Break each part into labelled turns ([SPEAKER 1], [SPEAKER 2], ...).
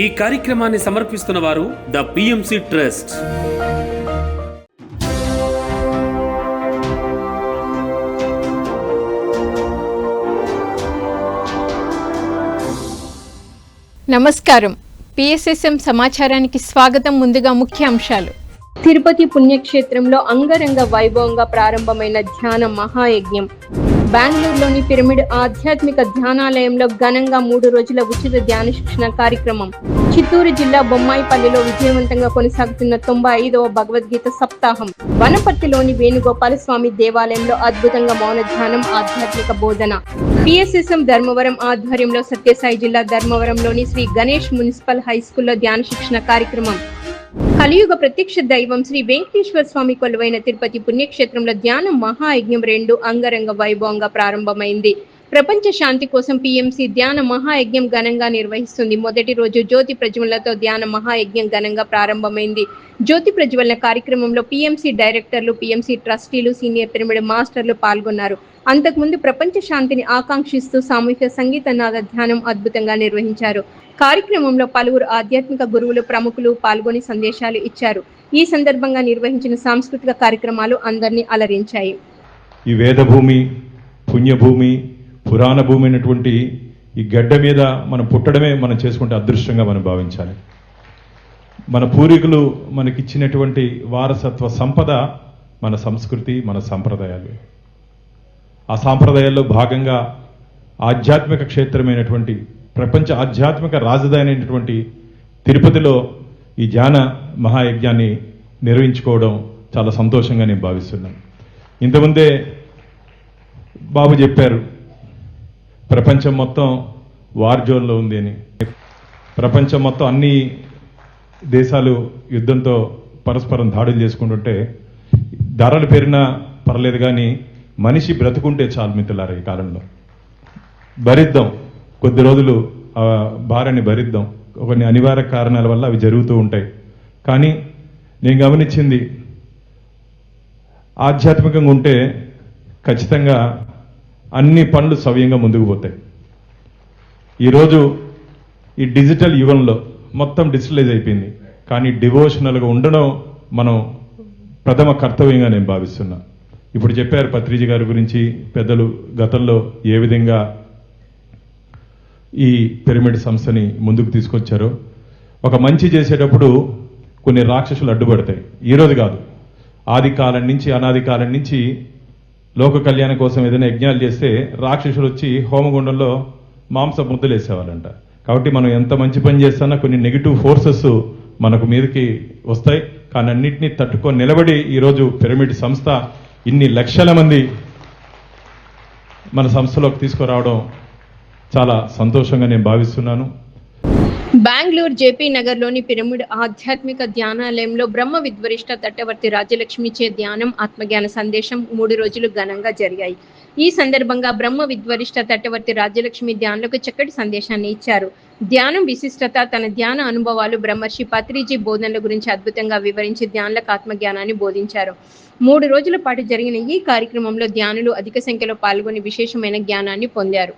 [SPEAKER 1] ఈ కార్యక్రమాన్ని సమర్పిస్తున్న వారు ద పిఎంసి ట్రస్ట్.
[SPEAKER 2] నమస్కారం. పిఎస్ఎస్ఎం సమాచారానికి స్వాగతం. ముందుగా ముఖ్య అంశాలు. తిరుపతి పుణ్యక్షేత్రంలో అంగరంగ వైభవంగా ప్రారంభమైన ధ్యాన మహాయజ్ఞం. బెంగళూరులోని పిరమిడ్ ఆధ్యాత్మిక ధ్యానాలయంలో ఘనంగా 3 రోజుల ఉచిత ధ్యాన శిక్షణ కార్యక్రమం. చిత్తూరు జిల్లా బొమ్మాయిపల్లిలో విజయవంతంగా కొనసాగుతున్న 95వ భగవద్గీత సప్తాహం. వనపర్తిలోని వేణుగోపాల స్వామి దేవాలయంలో అద్భుతంగా మౌన ధ్యానం, ఆధ్యాత్మిక బోధన. పిఎస్ఎస్ఎం ధర్మవరం ఆధ్వర్యంలో సత్యసాయి జిల్లా ధర్మవరంలోని శ్రీ గణేష్ మున్సిపల్ హై స్కూల్లో ధ్యాన శిక్షణ కార్యక్రమం. కలియుగ ప్రత్యక్ష దైవం శ్రీ వెంకటేశ్వర స్వామి కొలువైన తిరుపతి పుణ్యక్షేత్రంలో ధ్యాన మహాయజ్ఞం 2 అంగరంగ వైభవంగా ప్రారంభమైంది. ప్రపంచ శాంతి కోసం పిఎంసి ధ్యాన మహాయజ్ఞం ఘనంగా నిర్వహిస్తుంది. మొదటి రోజు జ్యోతి ప్రజ్వలనతో ధ్యాన మహాయజ్ఞం ఘనంగా ప్రారంభమైంది. జ్యోతి ప్రజ్వలన కార్యక్రమంలో పిఎంసి డైరెక్టర్లు, పిఎంసి ట్రస్టీలు, సీనియర్ పిరమిడ్ మాస్టర్లు పాల్గొన్నారు. అంతకుముందు ప్రపంచ శాంతిని ఆకాంక్షిస్తూ సామూహిక సంగీత నాద ధ్యానం అద్భుతంగా నిర్వహించారు. కార్యక్రమంలో పలువురు ఆధ్యాత్మిక గురువులు, ప్రముఖులు పాల్గొని సందేశాలు ఇచ్చారు. ఈ సందర్భంగా నిర్వహించిన సాంస్కృతిక కార్యక్రమాలు అందరినీ అలరించాయి.
[SPEAKER 3] ఈ వేదభూమి, పుణ్యభూమి, పురాణ భూమి అయినటువంటి ఈ గడ్డ మీద మనం పుట్టడమే మనం చేసుకుంటే అదృష్టంగా మనం భావించాలి. మన పూర్వీకులు మనకిచ్చినటువంటి వారసత్వ సంపద మన సంస్కృతి, మన సంప్రదాయాలు. ఆ సాంప్రదాయాల్లో భాగంగా ఆధ్యాత్మిక క్షేత్రమైనటువంటి, ప్రపంచ ఆధ్యాత్మిక రాజధాని అయినటువంటి తిరుపతిలో ఈ ధ్యాన మహాయజ్ఞాన్ని నిర్వహించుకోవడం చాలా సంతోషంగా నేను భావిస్తున్నాను. ఇంతకుముందే బాబు చెప్పారు, ప్రపంచం మొత్తం వార్ జోన్లో ఉంది అని. ప్రపంచం మొత్తం అన్ని దేశాలు యుద్ధంతో పరస్పరం దాడులు చేసుకుంటుంటే ధరలు పెరిగినా పర్లేదు, కానీ మనిషి బ్రతుకుంటే చాలు మిత్రులారా. ఈ కాలంలో భరిద్దాం, కొద్ది రోజులు భారాన్ని భరిద్దాం. కొన్ని అనివార్య కారణాల వల్ల అవి జరుగుతూ ఉంటాయి. కానీ నేను గమనించింది, ఆధ్యాత్మికంగా ఉంటే ఖచ్చితంగా అన్ని పనులు సవ్యంగా ముందుకు పోతాయి. ఈరోజు ఈ డిజిటల్ యుగంలో మొత్తం డిజిటలైజ్ అయిపోయింది, కానీ డివోషనల్గా ఉండడం మనం ప్రథమ కర్తవ్యంగా నేను భావిస్తున్నా. ఇప్పుడు చెప్పారు పత్రిజీ గారి గురించి పెద్దలు, గతంలో ఏ విధంగా ఈ పిరమిడ్ సంస్థని ముందుకు తీసుకొచ్చారో. ఒక మంచి చేసేటప్పుడు కొన్ని రాక్షసులు అడ్డుపడతాయి. ఈరోజు కాదు, ఆది కాలం నుంచి, అనాది కాలం నుంచి లోక కళ్యాణం కోసం ఏదైనా యజ్ఞాలు చేస్తే రాక్షసులు వచ్చి హోమగుండంలో మాంస ముద్దలు వేసేవాళ్ళంట. కాబట్టి మనం ఎంత మంచి పని చేస్తున్నా కొన్ని నెగిటివ్ ఫోర్సెస్ మనకు మీదకి వస్తాయి. కానీ అన్నింటినీ తట్టుకొని నిలబడి ఈరోజు పిరమిడ్ సంస్థ ఇన్ని లక్షల మంది మన సంస్థలోకి తీసుకురావడం చాలా సంతోషంగా నేను భావిస్తున్నాను.
[SPEAKER 2] బెంగళూరు జేపీ నగర్లోని పిరమిడ్ ఆధ్యాత్మిక ధ్యానాలయంలో బ్రహ్మ విద్వరిష్ట తట్టవర్తి రాజ్యలక్ష్మిచే ధ్యానం, ఆత్మజ్ఞాన సందేశం 3 రోజులు ఘనంగా జరిగాయి. ఈ సందర్భంగా బ్రహ్మ విద్వరిష్ట తట్టవర్తి రాజ్యలక్ష్మి ధ్యానులకు చక్కటి సందేశాన్ని ఇచ్చారు. ధ్యానం విశిష్టత, తన ధ్యాన అనుభవాలు, బ్రహ్మర్షి పత్రిజీ బోధనల గురించి అద్భుతంగా వివరించి ధ్యానులకు ఆత్మజ్ఞానాన్ని బోధించారు. 3 రోజుల పాటు జరిగిన ఈ కార్యక్రమంలో ధ్యానులు అధిక సంఖ్యలో పాల్గొని విశేషమైన జ్ఞానాన్ని పొందారు.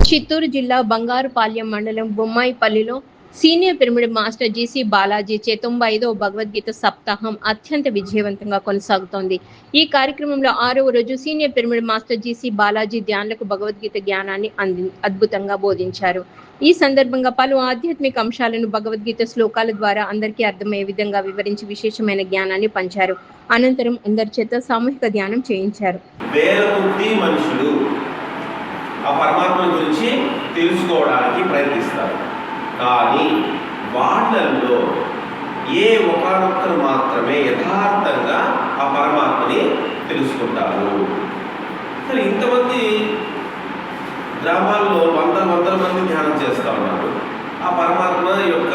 [SPEAKER 2] చిత్తూరు జిల్లా బంగారుపాలెం మండలం బొమ్మాయిపల్లిలో senior pyramid master GC Balaji చే 95వ భగవద్గీత సప్తాహం అత్యంత విజయవంతంగా కొనసాగుతోంది. ఈ కార్యక్రమంలో 6వ రోజు senior pyramid master GC Balaji ధ్యానులకు భగవద్గీత జ్ఞానాన్ని అద్భుతంగా బోధించారు. ఈ సందర్భంగా పలు ఆధ్యాత్మిక అంశాలను భగవద్గీత శ్లోకాల ద్వారా అందరికీ అర్థమయ్యే విధంగా వివరించి విశేషమైన జ్ఞానాన్ని పంచారు. అనంతరం అందరి చేత సామూహిక ధ్యానం చేయించారు.
[SPEAKER 4] ఆ పరమాత్మ గురించి తెలుసుకోవడానికి ప్రయత్నిస్తారు, కానీ వాళ్ళల్లో ఏ ఒక్కరు మాత్రమే యథార్థంగా ఆ పరమాత్మని తెలుసుకుంటారు. సరే, ఇంతమంది గ్రామాల్లో వందల మంది ధ్యానం చేస్తూ ఉన్నారు. ఆ పరమాత్మ యొక్క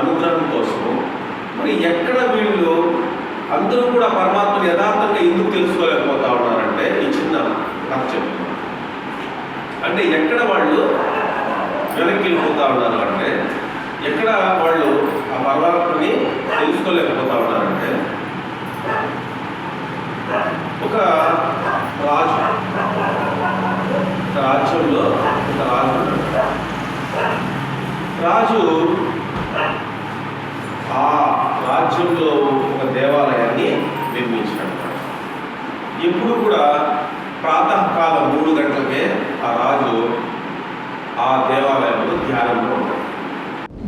[SPEAKER 4] అనుగ్రహం కోసము మరి ఎక్కడ వీళ్ళు అందరూ కూడా పరమాత్మని యథార్థంగా ఎందుకు తెలుసుకోలేకపోతా ఉన్నారంటే ఈ చిన్న కథ చెప్తున్నారు. అంటే ఎక్కడ వాళ్ళు వెనక్కి వెళ్ళిపోతా ఉన్నారు అంటే, ఎక్కడ వాళ్ళు ఆ పరమాత్మని తెలుసుకోలేకపోతా ఉన్నారంటే, ఒక రాజు, ఒక రాజ్యంలో ఒక రాజు ఉన్నాడు. రాజు ఆ రాజ్యంలో ఒక దేవాలయాన్ని నిర్మించాడు. ఎప్పుడు కూడా ప్రాతకాలం 3 గంటలకే ఆ రాజు ఆ దేవాలయంలో ధ్యానంలో ఉంటాడు.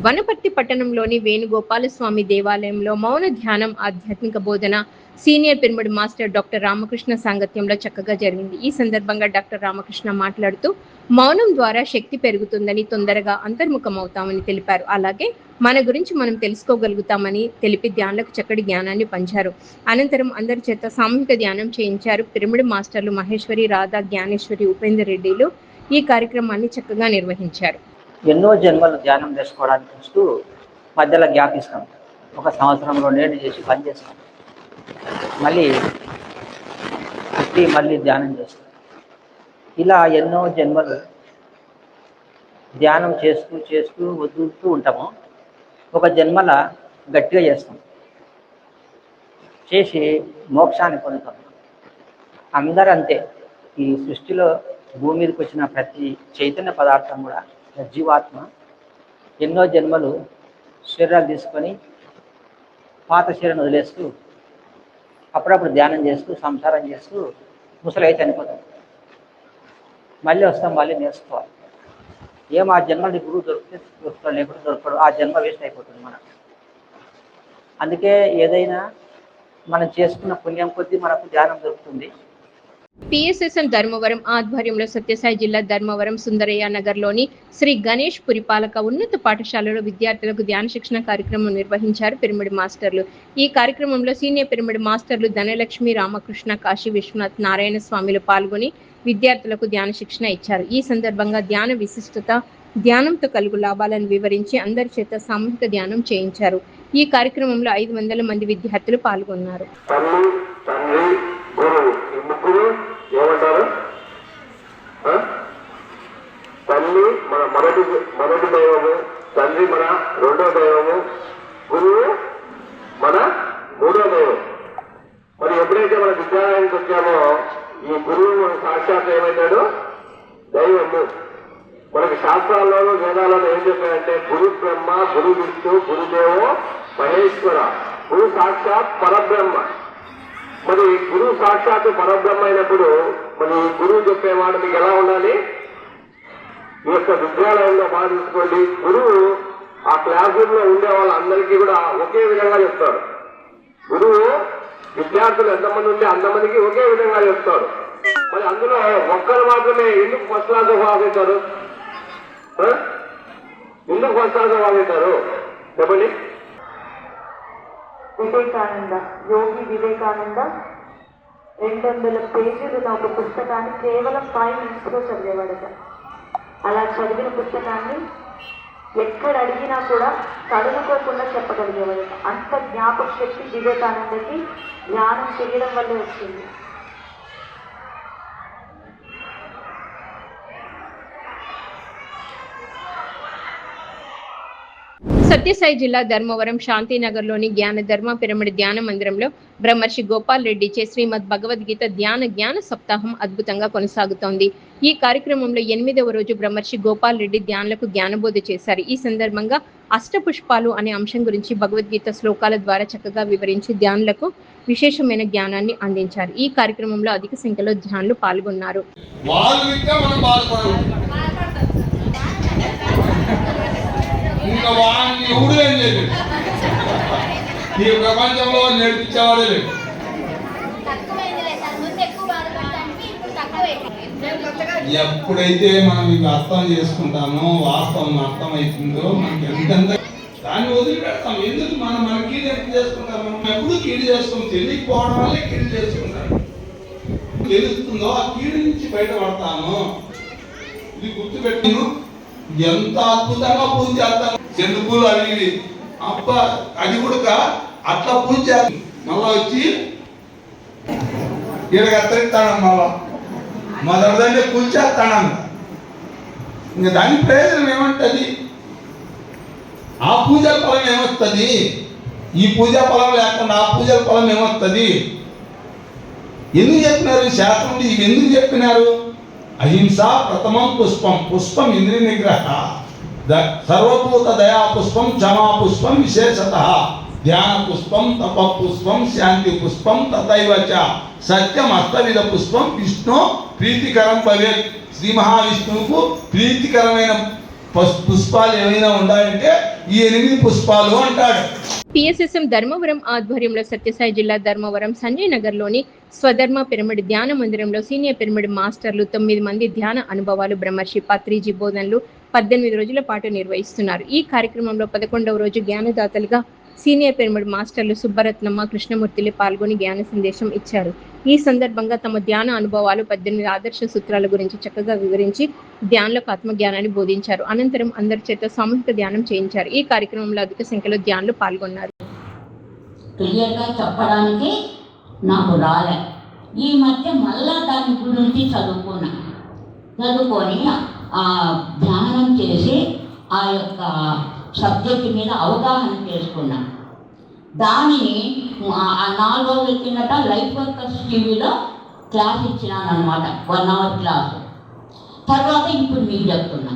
[SPEAKER 2] వనపర్తి పట్టణంలోని వేణుగోపాలస్వామి దేవాలయంలో మౌన ధ్యానం ఆధ్యాత్మిక బోధన senior pyramid master doctor Ramakrishna సాంగత్యంలో చక్కగా జరిగింది. ఈ సందర్భంగా డాక్టర్ రామకృష్ణ మాట్లాడుతూ మౌనం ద్వారా శక్తి పెరుగుతుందని, తొందరగా అంతర్ముఖమవుతామని తెలిపారు. అలాగే మన గురించి మనం తెలుసుకోగలుగుతామని తెలిపి ధ్యానులకు చక్కటి జ్ఞానాన్ని పంచారు. అనంతరం అందరి చేత సామూహిక ధ్యానం చేయించారు. పిరమిడ్ మాస్టర్లు మహేశ్వరి, రాధా, జ్ఞానేశ్వరి, ఉపేందర్ రెడ్డిలు ఈ కార్యక్రమాన్ని చక్కగా నిర్వహించారు.
[SPEAKER 5] ఎన్నో జన్మలు ధ్యానం చేసుకోవడానికి వస్తూ మధ్యలో గ్యాప్ ఇస్తాం. 1 సంవత్సరం 2 ఏళ్ళు చేసి పని చేస్తాం, మళ్ళీ మళ్ళీ ధ్యానం చేస్తాం. ఇలా ఎన్నో జన్మలు ధ్యానం చేస్తూ చేస్తూ వదులుతూ ఉంటాము. ఒక జన్మల గట్టిగా చేస్తాం, చేసి మోక్షాన్ని పొందుతాం. అందరూ అంతే. ఈ సృష్టిలో భూమి మీదకి వచ్చిన ప్రతి చైతన్య పదార్థం కూడా జీవాత్మ ఎన్నో జన్మలు శరీరాలు తీసుకొని పాత శరీరాన్ని వదిలేస్తూ అప్పుడప్పుడు ధ్యానం చేస్తూ సంసారం చేస్తూ ముసలైతే చనిపోతాం. మళ్ళీ వస్తాం, మళ్ళీ నేర్చుకోవాలి. ఆ జన్మని గురువు దొరుకుతాడు, లేకపోతే దొరకడు. ఆ జన్మ వేస్ట్ అయిపోతుంది మనకు. అందుకే ఏదైనా మనం చేసుకున్న పుణ్యం కొద్దీ మనకు ధ్యానం దొరుకుతుంది.
[SPEAKER 2] పిఎస్ఎస్ఎం ధర్మవరం ఆధ్వర్యంలో సత్యసాయి జిల్లా ధర్మవరం సుందరయ్య నగర్లోని శ్రీ గణేష్ పురిపాలక ఉన్నత పాఠశాలలో విద్యార్థులకు ధ్యాన శిక్షణ కార్యక్రమం నిర్వహించారు పిరమిడ్ మాస్టర్లు. ఈ కార్యక్రమంలో సీనియర్ పిరమిడ్ మాస్టర్లు ధనలక్ష్మి, రామకృష్ణ, కాశీ విశ్వనాథ్, నారాయణ స్వామిలు పాల్గొని విద్యార్థులకు ధ్యాన శిక్షణ ఇచ్చారు. ఈ సందర్భంగా ధ్యాన విశిష్టత, ధ్యానంతో కలుగు లాభాలను వివరించి అందరి చేత సామూహిక ధ్యానం చేయించారు. ఈ కార్యక్రమంలో 500 మంది విద్యార్థులు పాల్గొన్నారు.
[SPEAKER 6] గురువు ఈ ముగ్గురు ఏమంటారు? తల్లి మన మొదటి దైవము, తండ్రి మన 2వ దైవము, గురువు మన 3వ దైవం. మరి ఎప్పుడైతే మన విద్యాలయానికి వచ్చామో ఈ గురువు మన సాక్షాత్ ఏమైతాడు? దైవము. మనకి శాస్త్రాల్లోనూ వేదాల్లోనూ ఏం చెప్పారంటే గురు బ్రహ్మ, గురు విష్ణు, గురుదేవో మహేశ్వర. గురు సాక్షాత్ పరబ్రహ్మ. మరి గురువు సాక్షాత్తు పరబ్రహ్మ అయినప్పుడు మరి గురువు చెప్పేవాడు మీకు ఎలా ఉండాలి? ఈ యొక్క విద్యాలయంలో బాగా తీసుకోండి. గురువు ఆ క్లాస్ రూమ్ లో ఉండే వాళ్ళందరికీ కూడా ఒకే విధంగా చెప్తాడు. గురువు విద్యార్థులు ఎంతమంది ఉంటే అంతమందికి ఒకే విధంగా చెప్తాడు. మరి అందులో ఒక్కరు మాత్రమే ఎందుకు ఫస్ట్ క్లాస్ వాదిస్తారు? ఎందుకు ఫస్ట్ క్లాస్ వాదిస్తారు చెప్పండి?
[SPEAKER 7] వివేకానంద, యోగి వివేకానంద 200 పేజీలున్న ఒక పుస్తకాన్ని కేవలం 5 నిమిషాల్లో చదివేవాడట. అలా చదివిన పుస్తకాన్ని ఎక్కడ అడిగినా కూడా తడుముకోకుండా చెప్పగలిగేవాడట. అంత జ్ఞాపక శక్తి వివేకానందకి ధ్యానం చేయడం వల్లే వచ్చింది.
[SPEAKER 2] సత్యసాయి జిల్లా ధర్మవరం శాంతినగర్లోని జ్ఞాన ధర్మ పిరమిడ్ ధ్యాన మందిరంలో బ్రహ్మర్షి గోపాల్ రెడ్డి చే శ్రీమద్ భగవద్గీత జ్ఞాన సప్తాహం అద్భుతంగా కొనసాగుతోంది. ఈ కార్యక్రమంలో 8వ రోజు బ్రహ్మర్షి గోపాల్ రెడ్డి ధ్యానులకు జ్ఞానబోధ చేశారు. ఈ సందర్భంగా అష్టపుష్పాలు అనే అంశం గురించి భగవద్గీత శ్లోకాల ద్వారా చక్కగా వివరించి ధ్యానులకు విశేషమైన జ్ఞానాన్ని అందించారు. ఈ కార్యక్రమంలో అధిక సంఖ్యలో ధ్యానులు పాల్గొన్నారు.
[SPEAKER 8] ఇంకా వాడిని ఎవడు ఏం చేయలేదు. ఈ ప్రపంచంలో నేర్పించేవాడే లేదు. ఎప్పుడైతే మనం ఇది అర్థం చేసుకుంటామో, వాస్తవం అర్థమవుతుందో మనకి ఎంతంత దాన్ని వదిలిపెడతాం. ఎందుకు మన కీడు ఎంత చేసుకుంటాము? ఎప్పుడు కీడు చేస్తాం. తెలియకపోవడం వల్లే కీడు చేసుకుంటాం. తెలుస్తుందో ఆ కీడు నుంచి బయటపడతాము. ఇది గుర్తుపెట్టాను. ఎంత అద్భుతంగా పూజ చేస్తాను. చెందుకూలు అవి అబ్బా అది కూడా అట్లా పూజ చేయాలి. మళ్ళా వచ్చి ఇక్కడ కత్తిరిస్తాను, మళ్ళా మొదటిదంటే పూజ చేస్తాను. ఇంకా దాని ప్రయోజనం ఏమంటుంది? ఆ పూజల ఫలం ఏమొస్తుంది? ఈ పూజా ఫలం లేకుండా ఆ పూజల ఫలం ఏమొస్తుంది? ఎందుకు చెప్పినారు శాస్త్రం? ఇవి ఎందుకు చెప్పినారు? అహింస ప్రథమం పుష్పం, పుష్పం ఇంద్రియ నిగ్రహ, సర్వభూత దయా పుష్పం, క్షమా పుష్పం విశేషత, ధ్యాన పుష్పం, తప పుష్పం, శాంతి పుష్పం, తథైవ చ సత్యం అష్టవిధ పుష్పం విష్ణు ప్రీతికరం భవేత్. శ్రీ మహావిష్ణువుకు ప్రీతికరమైన పుష్పాలు ఏమైనా ఉండాలంటే ఈ 8 పుష్పాలు అంటాడు.
[SPEAKER 2] పిఎస్ఎస్ఎం ధర్మవరం ఆధ్వర్యంలో సత్యసాయి జిల్లా ధర్మవరం సంజయ్ నగర్లోని స్వధర్మ పిరమిడ్ ధ్యాన మందిరంలో సీనియర్ పిరమిడ్ మాస్టర్లు 9 మంది ధ్యాన అనుభవాలు బ్రహ్మర్షి పత్రిజీ బోధనలు 18 రోజుల పాటు నిర్వహిస్తున్నారు. ఈ కార్యక్రమంలో 11వ రోజు జ్ఞానదాతలుగా సీనియర్ పిరమిడ్ మాస్టర్లు సుబ్బరత్నమ్మ, కృష్ణమూర్తిలు పాల్గొని జ్ఞాన సందేశం ఇచ్చారు. ఈ సందర్భంగా తమ ధ్యాన అనుభవాలు 18 ఆదర్శ సూత్రాల గురించి చక్కగా వివరించి ధ్యానులకు ఆత్మజ్ఞానాన్ని బోధించారు. అనంతరం అందరి చేత సామూహిక ధ్యానం చేయించారు. ఈ కార్యక్రమంలో అధిక సంఖ్యలో ధ్యానులు పాల్గొన్నారు.
[SPEAKER 9] క్లియర్గా చెప్పడానికి నాకు రాలే. ఈ మధ్య మళ్ళా దాని గురించి చదువుకొని ధ్యానం చేసి ఆ యొక్క సబ్జెక్ట్ మీద అవగాహన చేసుకున్నా. దానిని 4 రోజుల కిందట లైఫ్ వర్కర్స్ టీవీలో క్లాస్ ఇచ్చినాను అనమాట, 1 అవర్ క్లాసు. తర్వాత ఇప్పుడు మీకు చెప్తున్నా,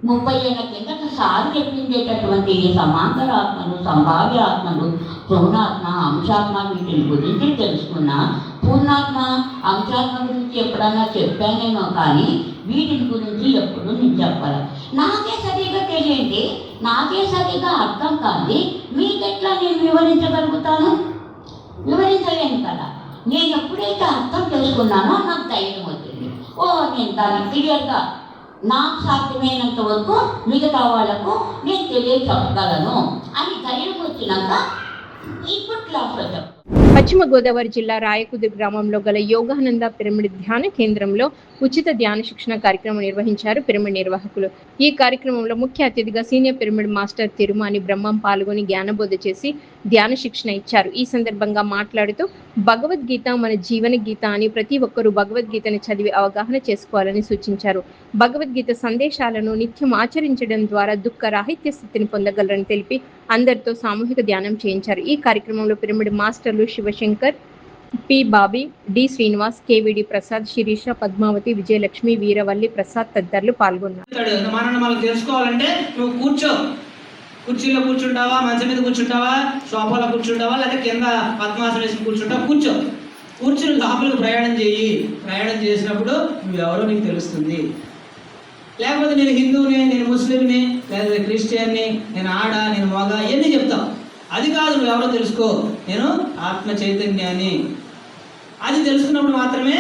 [SPEAKER 9] 30 ఏళ్ళ కిందట సార్ చెప్పించేటటువంటి సమాంతర ఆత్మలు, సంభావ్య ఆత్మలు, పూర్ణాత్మ, అంశాత్మ వీటిని గురించి తెలుసుకున్నా. పూర్ణాత్మ, అంశాత్మ గురించి ఎప్పుడన్నా చెప్పానేమో కానీ వీటిని గురించి ఎప్పుడు నేను చెప్పాలి. నాకే సరిగా తెలియండి, నాకే సరిగా అర్థం కాదు, మీకెట్లా నేను వివరించగలుగుతాను? వివరించలేను కదా. నేను ఎప్పుడైతే అర్థం చేసుకున్నానో నాకు ధైర్యం వచ్చింది. నేను దాన్ని క్లియర్గా నాకు సాధ్యమైనంత వరకు మిగతా వాళ్ళకు నేను తెలియచెప్పగలను అని ధైర్యం వచ్చినాక ఇప్పుడు క్లాస్లో చెప్తాను.
[SPEAKER 2] పశ్చిమ గోదావరి జిల్లా రాయకుదురు గ్రామంలో గల యోగానంద పిరమిడ్ ధ్యాన కేంద్రంలో ఉచిత ధ్యాన శిక్షణ కార్యక్రమం నిర్వహించారు పిరమిడ్ నిర్వాహకులు. ఈ కార్యక్రమంలో ముఖ్య అతిథిగా సీనియర్ పిరమిడ్ మాస్టర్ తిరుమాని బ్రహ్మం పాల్గొని జ్ఞానబోధ చేసి ధ్యాన శిక్షణ ఇచ్చారు. ఈ సందర్భంగా మాట్లాడుతూ భగవద్గీత మన జీవన గీత అని ప్రతి ఒక్కరూ భగవద్గీతని చదివి అవగాహన చేసుకోవాలని సూచించారు. భగవద్గీత సందేశాలను నిత్యం ఆచరించడం ద్వారా దుఃఖ రాహిత్య స్థితిని పొందగలరని తెలిపి అందరితో సామూహిక ధ్యానం చేయించారు. ఈ కార్యక్రమంలో పిరమిడ్ మాస్టర్లు శివశంకర్, పి బాబీ, డి శ్రీనివాస్, కేవిడి ప్రసాద్, శిరీష, పద్మావతి, విజయలక్ష్మి, వీరవల్లి ప్రసాద్ తదితరులు పాల్గొన్నారు.
[SPEAKER 10] మనం తెలుసుకోవాలంటే నువ్వు కూర్చో, కుర్చీలో కూర్చుంటావా, మంచం మీద కూర్చుంటావా, సోఫాలో కూర్చుంటావా, లేదా కింద పద్మాసనం వేసి కూర్చుంటావా, కూర్చుని లోపలికి ప్రయాణం చేయి. ప్రయాణం చేసినప్పుడు నువ్వెవరో నీకు తెలుస్తుంది. లేకపోతే నేను హిందువుని, నేను ముస్లింని, లేదా క్రిస్టియన్ని, నేను ఆడ, నేను మగ ఇవన్నీ చెప్తావు. అది కాదు, నువ్వెవరో తెలుసుకో. నేను ఆత్మ చైతన్యాన్ని. అది తెలుసుకున్నప్పుడు మాత్రమే,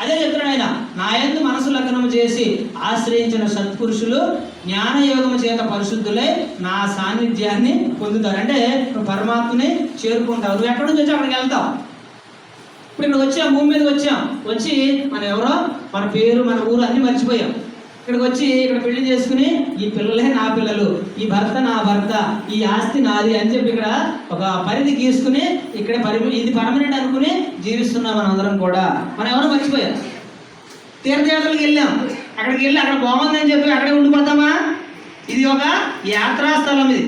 [SPEAKER 10] అదే చెప్తున్నాడు ఆయన, నా యందు మనసు లగ్నము చేసి ఆశ్రయించిన సత్పురుషులు జ్ఞానయోగము చేత పరిశుద్ధులై నా సాన్నిధ్యాన్ని పొందుతారు. అంటే నువ్వు పరమాత్మని చేరుకుంటావు. నువ్వు ఎక్కడి నుంచి వచ్చి అక్కడికి వెళ్తావు. ఇప్పుడు ఇక్కడ వచ్చాం, భూమి మీదకి వచ్చి మనం ఎవరో, మన పేరు, మన ఊరు అన్నీ మర్చిపోయాం. ఇక్కడికి వచ్చి ఇక్కడ పెళ్లి చేసుకుని ఈ పిల్లలే నా పిల్లలు, ఈ భర్త నా భర్త, ఈ ఆస్తి నాది అని చెప్పి ఇక్కడ ఒక పరిధి గీసుకుని ఇక్కడ ఇది పర్మనెంట్ అనుకుని జీవిస్తున్నాం మనం అందరం కూడా. మనం ఎవరో మర్చిపోయాం. తీర్థయాత్రలకు వెళ్ళాం, అక్కడికి వెళ్ళి అక్కడ బాగుందని చెప్పి అక్కడే ఉండిపోతామా? ఇది ఒక యాత్రా స్థలం. ఇది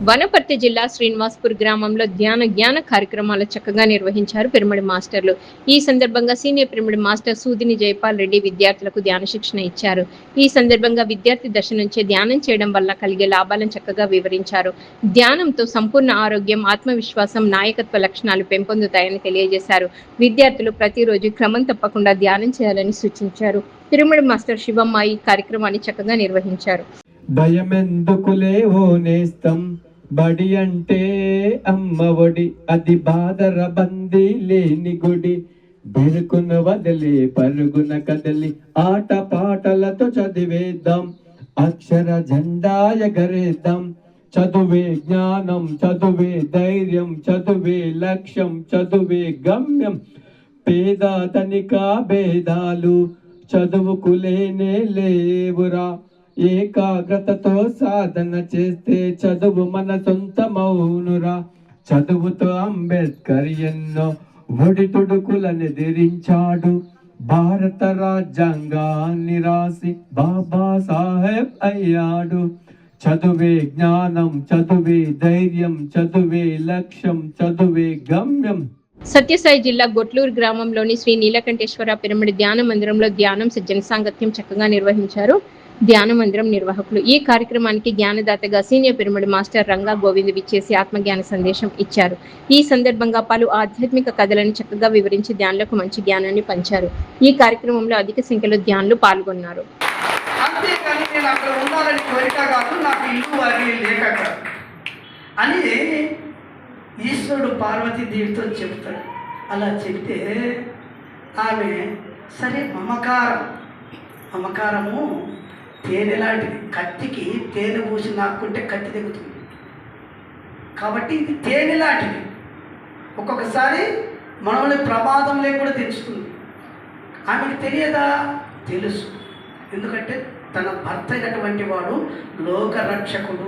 [SPEAKER 2] వనపర్తి జిల్లా శ్రీనివాస్పూర్ గ్రామంలో జ్ఞాన కార్యక్రమాలు చక్కగా నిర్వహించారు పిరమిడ్ మాస్టర్లు. ఈ సందర్భంగా సీనియర్ పిరమిడ్ మాస్టర్ సూదిని జైపాల్ రెడ్డి విద్యార్థులకు ధ్యాన శిక్షణ ఇచ్చారు. ఈ సందర్భంగా విద్యార్థి దశ నుంచే ధ్యానం చేయడం వల్ల కలిగే లాభాలను చక్కగా వివరించారు. ధ్యానంతో సంపూర్ణ ఆరోగ్యం, ఆత్మవిశ్వాసం, నాయకత్వ లక్షణాలు పెంపొందుతాయని తెలియజేశారు. విద్యార్థులు ప్రతిరోజు క్రమం తప్పకుండా ధ్యానం చేయాలని సూచించారు. పిరమిడ్ మాస్టర్ శివమ్మ ఈ కార్యక్రమాన్ని చక్కగా నిర్వహించారు.
[SPEAKER 11] భయమెందుకులే ఓ నేస్తం, బడి అంటే అమ్మ ఒడి, అది బాదర బందీ లేని గుడి, బెరుకున వదిలే పరుగున కదలి ఆట పాటలతో చదివేద్దాం, అక్షర జెండా ఎగరేద్దాం. చదువే జ్ఞానం, చదువే ధైర్యం, చదువే లక్ష్యం, చదువే గమ్యం. పేద తనిక భేదాలు చదువుకులేనే లేవురా, ఏకాగ్రతతో సాధన చేస్తే చదువు మన సొంతమౌనురా. చదువుతో అంబేద్కర్ ఎన్నో ఒడిదుడుకులను ఎదిరించాడు. భారత రాజ్యాంగాన్ని రాసి బాబాసాహెబ్ అయ్యాడు. చదువే జ్ఞానం, చదువే ధైర్యం, చదువే లక్ష్యం, చదువే గమ్యం.
[SPEAKER 2] సత్యసాయి జిల్లా గొట్లూరు గ్రామంలోని శ్రీ నీలకంఠేశ్వర పిరమిడ్ ధ్యాన మందిరంలో ధ్యానం సజ్జన సాంగత్యం చక్కగా నిర్వహించారు ధ్యాన మందిరం నిర్వాహకులు. ఈ కార్యక్రమానికి జ్ఞానదాతగా senior pyramid master Ranga Govind విచ్చేసి ఆత్మజ్ఞాన సందేశం ఇచ్చారు. ఈ సందర్భంగా పలు ఆధ్యాత్మిక కథలను చక్కగా వివరించి ధ్యానులకు మంచి జ్ఞానాన్ని పంచారు. ఈ కార్యక్రమంలో అధిక సంఖ్యలో ధ్యానులు పాల్గొన్నారు.
[SPEAKER 10] అంతేకాని నేను అక్కడ ఉండాలని కోరిక కాదు, నాకు ఇల్లు వారి లేక కాదు అని ఈశ్వరుడు పార్వతీదేవితో చెప్తాడు. అలా చెప్తే ఆమె సరే మమకారము తేనె లాంటిది. కత్తికి తేనె పూసి నాకుంటే కత్తి తెగుతుంది కాబట్టి ఇది తేనె లాంటిది. ఒక్కొక్కసారి మనల్ని ప్రమాదం లేకుండా తెచ్చుతుంది. ఆమెకు తెలియదా? తెలుసు. ఎందుకంటే తన భర్త అయినటువంటి వాడు లోకరక్షకుడు.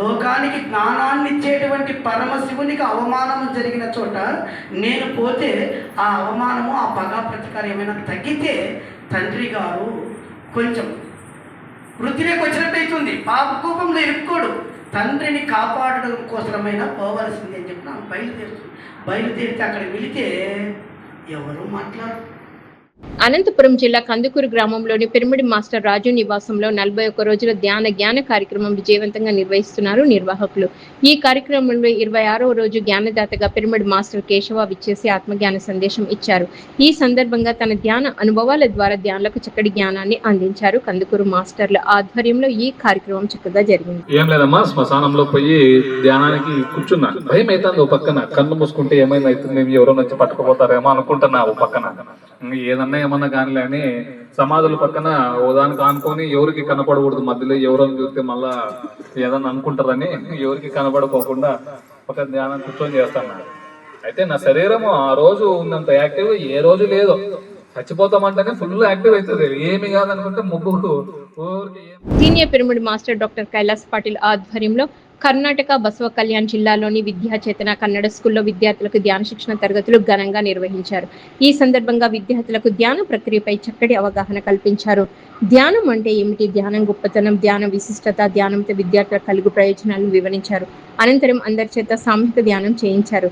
[SPEAKER 10] లోకానికి జ్ఞానాన్ని ఇచ్చేటువంటి పరమశివునికి అవమానం జరిగిన చోట నేను పోతే ఆ అవమానము, ఆ పగ ప్రతీకారం ఏమైనా తగ్గితే తండ్రి గారు కొంచెం వృద్ధిలోకి వచ్చినట్టు అవుతుంది. పాప కోపంలో ఇరుక్కోడు. తండ్రిని కాపాడడం కోసమైనా పోవలసింది అని చెప్పి నాకు బయలుదేరితే అక్కడ వెళితే ఎవరు మాట్లాడు.
[SPEAKER 2] అనంతపురం జిల్లా కందుకూరు గ్రామంలోని పిరమిడ్ మాస్టర్ రాజు నివాసంలో 41 రోజుల జ్ఞాన కార్యక్రమం విజయవంతంగా నిర్వహిస్తున్నారు నిర్వాహకులు. ఈ కార్యక్రమంలో 26వ రోజు జ్ఞానదాతగా పిరమిడ్ మాస్టర్ కేశవ విచ్చేసి ఆత్మజ్ఞాన సందేశం ఇచ్చారు. ఈ సందర్భంగా తన ధ్యాన అనుభవాల ద్వారా ధ్యానులకు చక్కటి జ్ఞానాన్ని అందించారు. కందుకూరు మాస్టర్ల ఆధ్వర్యంలో ఈ కార్యక్రమం చక్కగా జరిగింది.
[SPEAKER 12] ఏం లేదమ్మా, శ్మశానంలో పోయి ధ్యానానికి కూర్చున్నా. భయం అవుతుంది. ఓ పక్కన కన్ను మూసుకుంటే ఏమైనా అవుతుంది, ఎవరో నుంచి పట్టుకుపోతారేమో అనుకుంటున్నా. ఓ పక్కన ఏదన్నా ఏమన్నా కానిలే అని సమాధుల పక్కన ఓదానికి ఆనుకొని ఎవరికి కనపడకూడదు, మధ్యలో ఎవరైనా చూస్తే మళ్ళా ఏదన్నా అనుకుంటారని ఎవరికి కనపడకోకుండా ఒక ధ్యానం కూర్చొని చేస్తాను. అయితే నా శరీరము ఆ రోజు ఉన్నంత యాక్టివ్ ఏ రోజు లేదు. చచ్చిపోతామంటేనే ఫుల్ యాక్టివ్ అవుతుంది. ఏమి కాదనుకుంటే ముగ్గురు
[SPEAKER 2] senior pyramid master doctor Kailas Patil ఆధ్వర్యంలో కర్ణాటక బసవ కళ్యాణ్ జిల్లాలోని విద్యాచేతన కన్నడ స్కూల్లో విద్యార్థులకు ధ్యాన శిక్షణ తరగతులు ఘనంగా నిర్వహించారు. ఈ సందర్భంగా విద్యార్థులకు ధ్యాన ప్రక్రియపై చక్కటి అవగాహన కల్పించారు. ధ్యానం అంటే ఏమిటి, ధ్యానం గొప్పతనం, ధ్యాన విశిష్టత, ధ్యానంతో విద్యార్థులకు కలుగు ప్రయోజనాలను వివరించారు. అనంతరం అందరి చేత సామూహిక ధ్యానం చేయించారు.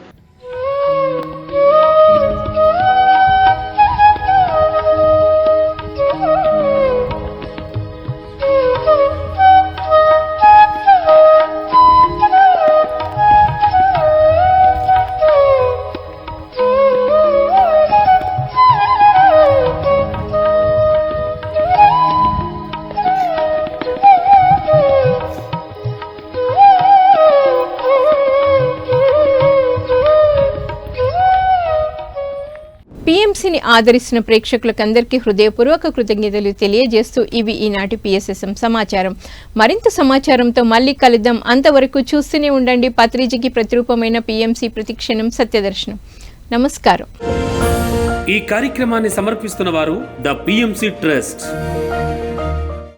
[SPEAKER 2] పిఎంసిని ఆదరిస్తున్న ప్రేక్షకులకు అందరికీ హృదయపూర్వక కృతజ్ఞతలు తెలియజేస్తూ ఇవి ఈనాటి పిఎస్ఎస్ఎం సమాచారం. మరింత సమాచారంతో మళ్ళీ కలుద్దాం. అంతవరకు చూస్తూనే ఉండండి పత్రిజకి ప్రతిరూపమైన పిఎంసి ప్రతిక్షణం సత్యదర్శనం. నమస్కారం.
[SPEAKER 1] ఈ కార్యక్రమాన్ని సమర్పిస్తున్న వారు ద పిఎంసి ట్రస్ట్.